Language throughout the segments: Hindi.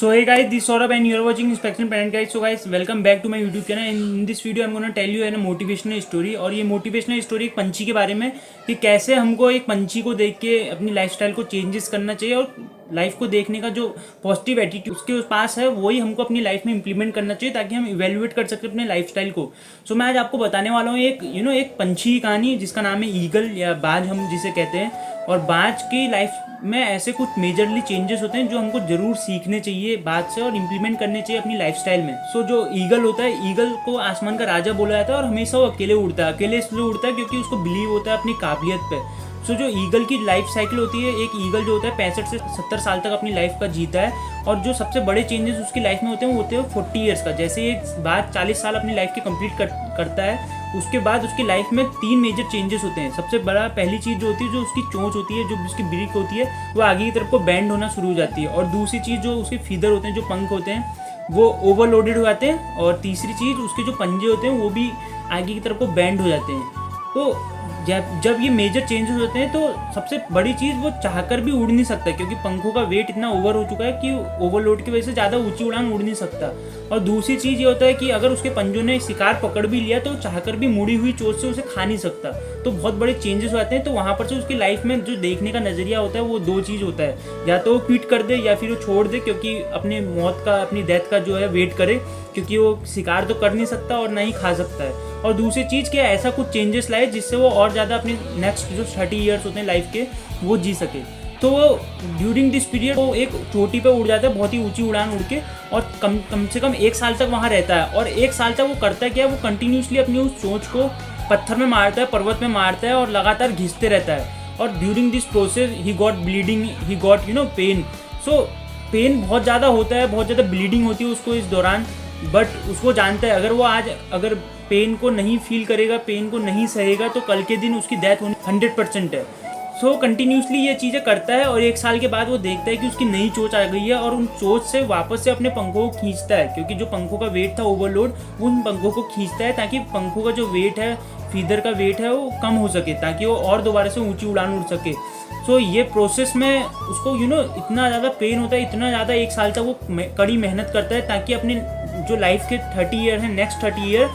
So hey guys, this is Saurabh and you are watching Inspection Parent Guide. So guys, welcome back to my YouTube channel. In this video I'm gonna tell you a motivational story. और ये motivational story एक पंछी के बारे में कि कैसे हमको एक पंछी को देख के अपनी लाइफस्टाइल को चेंजेस करना चाहिए और लाइफ को देखने का जो पॉजिटिव एटीट्यूड उसके पास है वही हमको अपनी लाइफ में इंप्लीमेंट करना चाहिए ताकि हम इवेल्युएट कर सकें अपने लाइफस्टाइल को. सो मैं आज आपको बताने वाला हूँ एक एक पंछी की कहानी जिसका नाम है ईगल या बाज हम जिसे कहते हैं. और बाज की लाइफ में ऐसे कुछ मेजरली चेंजेस होते हैं जो हमको जरूर सीखने चाहिए बाज से और इम्प्लीमेंट करने चाहिए अपनी लाइफस्टाइल में. सो जो ईगल होता है, ईगल को आसमान का राजा बोला जाता है और हमेशा वो अकेले उड़ता है. अकेले इसलिए उड़ता है क्योंकि उसको बिलीव होता है अपनी काबिलियत पे. सो जो ईगल की लाइफ साइकिल होती है, एक ईगल जो होता है 65 से 70 साल तक अपनी लाइफ का जीता है. और जो सबसे बड़े चेंजेस उसकी लाइफ में होते हैं वो होते हैं 40 ईयर्स का. जैसे एक बात 40 साल अपनी लाइफ के कंप्लीट करता है उसके बाद उसकी लाइफ में 3 मेजर चेंजेस होते हैं. सबसे बड़ा पहली चीज़ जो होती है जो उसकी चोंच होती है, जो उसकी बिरिक होती है वो आगे की तरफ को बैंड होना शुरू हो जाती है. और दूसरी चीज़ जो उसके फीदर होते हैं, जो पंख होते हैं वो ओवरलोडेड हो जाते हैं. और तीसरी चीज़ उसके जो पंजे होते हैं वो भी आगे की तरफ को बैंड हो जाते हैं. तो जब ये मेजर चेंजेस होते हैं तो सबसे बड़ी चीज़ वो चाहकर भी उड़ नहीं सकता क्योंकि पंखों का वेट इतना ओवर हो चुका है कि ओवरलोड की वजह से ज़्यादा ऊंची उड़ान उड़ नहीं सकता. और दूसरी चीज़ ये होता है कि अगर उसके पंजों ने शिकार पकड़ भी लिया तो चाहकर भी मुड़ी हुई चोट से उसे खा नहीं सकता. तो बहुत बड़े चेंजेस आते हैं. तो वहाँ पर से उसकी लाइफ में जो देखने का नज़रिया होता है वो 2 चीज़ होता है, या तो वो क्विट कर दे या फिर वो छोड़ दे क्योंकि अपने मौत का अपनी डेथ का जो है वेट करे क्योंकि वो शिकार तो कर नहीं सकता और ना ही खा सकता है. और दूसरी चीज़ क्या ऐसा कुछ चेंजेस लाए जिससे वो और ज़्यादा अपने नेक्स्ट जो 30 ईयर्स होते हैं लाइफ के वो जी सके. तो वो ड्यूरिंग दिस पीरियड वो एक चोटी पे उड़ जाता है, बहुत ही ऊंची उड़ान उड़ के, और कम से कम 1 साल तक वहाँ रहता है. और 1 साल तक वो करता है क्या, वो कंटिन्यूसली अपनी उस चोंच को पत्थर में मारता है, पर्वत में मारता है और लगातार घिसते रहता है. और during this process he got bleeding, he got pain. So pain बहुत ज़्यादा होता है, बहुत ज़्यादा ब्लीडिंग होती है उसको इस दौरान. बट उसको जानता है अगर वो आज अगर पेन को नहीं फील करेगा, पेन को नहीं सहेगा तो कल के दिन उसकी डेथ होनी 100% है. सो कंटिन्यूसली ये चीज़ें करता है और 1 साल के बाद वो देखता है कि उसकी नई चोंच आ गई है और उन चोंच से वापस से अपने पंखों को खींचता है क्योंकि जो पंखों का वेट था ओवरलोड वो उन पंखों को खींचता है ताकि पंखों का जो वेट है, फीदर का वेट है वो कम हो सके ताकि वो और दोबारा से ऊंची उड़ान उड़ सके. सो ये प्रोसेस में उसको इतना ज़्यादा पेन होता है, इतना ज़्यादा 1 साल तक वो कड़ी मेहनत करता है ताकि अपने जो लाइफ के 30 ईयर हैं, नेक्स्ट 30 ईयर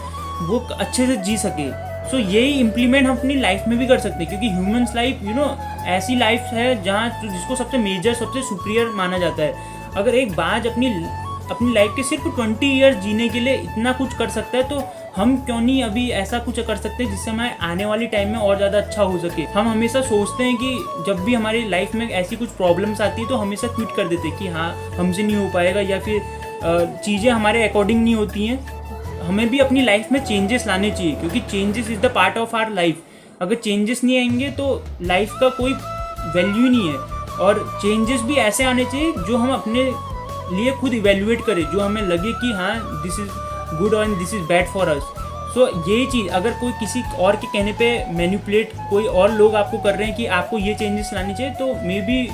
वो अच्छे से जी सके. सो यही इम्प्लीमेंट हम अपनी लाइफ में भी कर सकते हैं क्योंकि ह्यूमन्स लाइफ ऐसी लाइफ है जहाँ जिसको सबसे मेजर, सबसे सुपीरियर माना जाता है. अगर एक बाज अपनी लाइफ के सिर्फ 20 ईयर्स जीने के लिए इतना कुछ कर सकता है तो हम क्यों नहीं अभी ऐसा कुछ कर सकते हैं जिससे हमारे आने वाली टाइम में और ज़्यादा अच्छा हो सके. हम हमेशा सोचते हैं कि जब भी हमारी लाइफ में ऐसी कुछ प्रॉब्लम्स आती है तो हमेशा क्विट कर देते हैं कि हाँ हमसे नहीं हो पाएगा या फिर चीज़ें हमारे अकॉर्डिंग नहीं होती हैं. हमें भी अपनी लाइफ में चेंजेस लाने चाहिए क्योंकि changes is the part of our life. अगर चेंजेस नहीं आएंगे तो लाइफ का कोई वैल्यू नहीं है. और चेंजेस भी ऐसे आने चाहिए जो हम अपने लिए खुद इवेल्युएट करें, जो हमें लगे कि हाँ दिस इज़ गुड और this is bad for us. So यही चीज़ अगर कोई किसी और के कहने पे मैनिपुलेट कोई और लोग आपको कर रहे हैं कि आपको ये चेंजेस लाने चाहिए तो maybe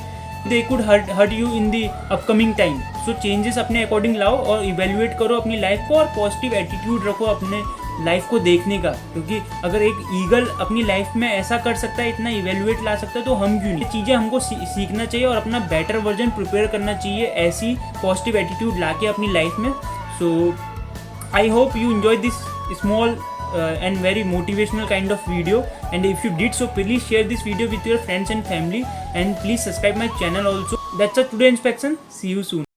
they could hurt you in the upcoming time. So changes अपने अकॉर्डिंग लाओ और इवेल्युएट करो अपनी लाइफ को और पॉजिटिव एटीट्यूड रखो अपने लाइफ को देखने का क्योंकि अगर एक ईगल अपनी लाइफ में ऐसा कर सकता है, इतना इवेल्युएट ला सकता है तो हम क्यों नहीं. चीज़ें हमको सीखना चाहिए और अपना बेटर वर्जन प्रिपेयर करना चाहिए ऐसी पॉजिटिव एटीट्यूड ला के अपनी लाइफ में. So I hope you enjoyed this small and very motivational kind of video, and if you did so please share this video with your friends and family and please subscribe my channel also. That's it today inspection. See you soon.